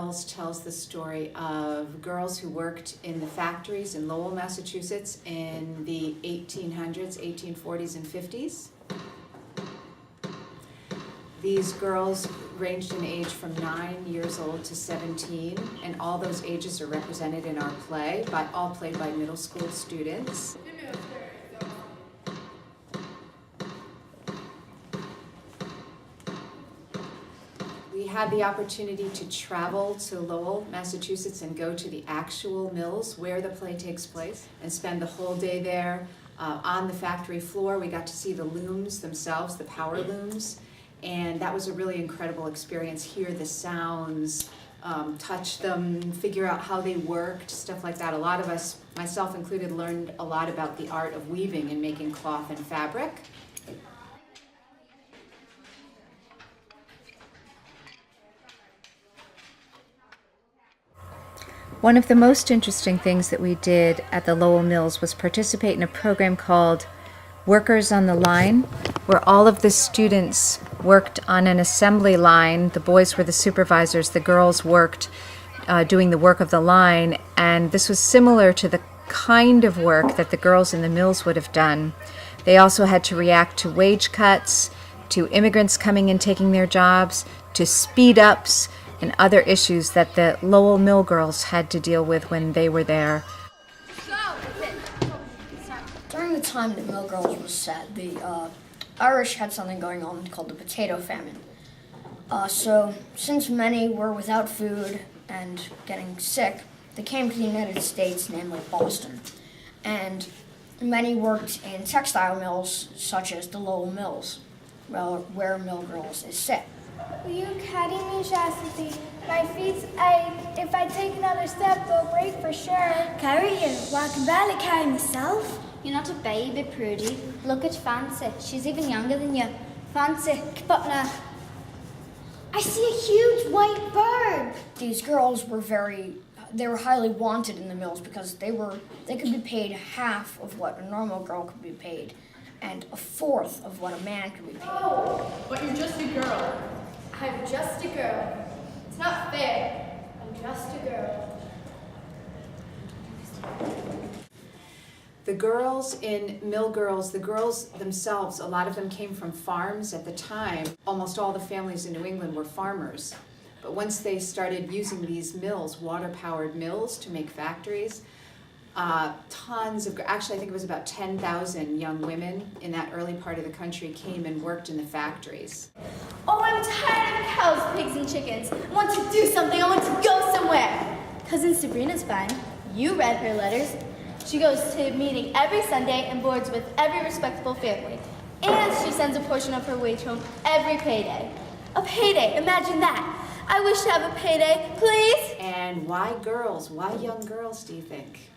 Girls tells the story of girls who worked in the factories in Lowell, Massachusetts in the 1800s, 1840s, and 50s. These girls ranged in age from 9 years old to 17, and all those ages are represented in our play, all played by middle school students. We had the opportunity to travel to Lowell, Massachusetts, and go to the actual mills where the play takes place and spend the whole day there on the factory floor. We got to see the looms themselves, the power looms, and that was a really incredible experience. Hear the sounds, touch them, figure out how they worked, stuff like that. A lot of us, myself included, learned a lot about the art of weaving and making cloth and fabric. One of the most interesting things that we did at the Lowell Mills was participate in a program called Workers on the Line, where all of the students worked on an assembly line. The boys were the supervisors, the girls worked doing the work of the line, and this was similar to the kind of work that the girls in the mills would have done. They also had to react to wage cuts, to immigrants coming and taking their jobs, to speed ups, and other issues that the Lowell Mill girls had to deal with when they were there. During the time the Mill Girls was set, the Irish had something going on called the potato famine. So since many were without food and getting sick, they came to the United States, namely Boston. And many worked in textile mills such as the Lowell Mills, where Mill Girls is set. Will you carry me, Chastity? My feet ache. If I take another step, they'll break for sure. Carry you? Well, I can barely carry myself. You're not a baby, Prudy. Look at Fancy. She's even younger than you. Fancy, keep up now. I see a huge white bird. These girls were they were highly wanted in the mills because they could be paid half of what a normal girl could be paid and a fourth of what a man could be paid. Oh, but you're just a girl. I'm just a girl. It's not fair. I'm just a girl. The girls in Mill Girls, the girls themselves, a lot of them came from farms at the time. Almost all the families in New England were farmers. But once they started using these mills, water-powered mills, to make factories, actually I think it was about 10,000 young women in that early part of the country came and worked in the factories. Oh, I'm tired of cows, pigs, and chickens. I want to do something. I want to go somewhere. Cousin Sabrina's fine. You read her letters. She goes to a meeting every Sunday and boards with every respectable family. And she sends a portion of her wage home every payday. A payday, imagine that. I wish to have a payday, please. And why girls? Why young girls, do you think?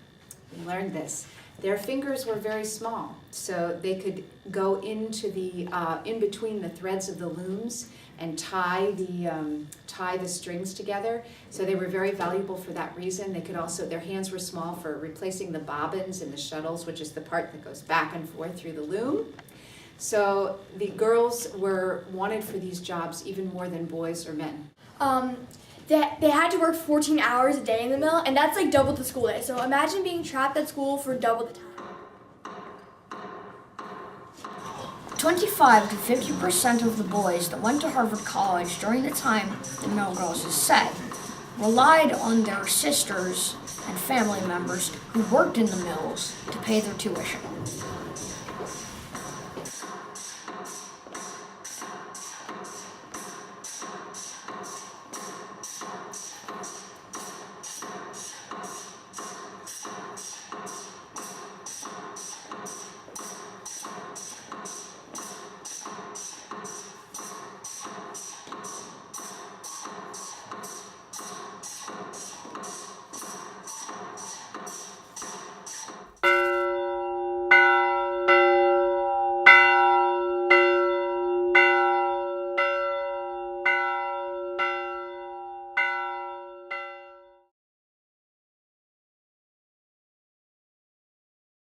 We learned this. Their fingers were very small, so they could go into the in between the threads of the looms and tie the strings together. So they were very valuable for that reason. They could also, their hands were small for replacing the bobbins and the shuttles, which is the part that goes back and forth through the loom. So the girls were wanted for these jobs even more than boys or men. They had to work 14 hours a day in the mill, and that's like double the school day. So imagine being trapped at school for double the time. 25 to 50% of the boys that went to Harvard College during the time the Mill Girls is set relied on their sisters and family members who worked in the mills to pay their tuition.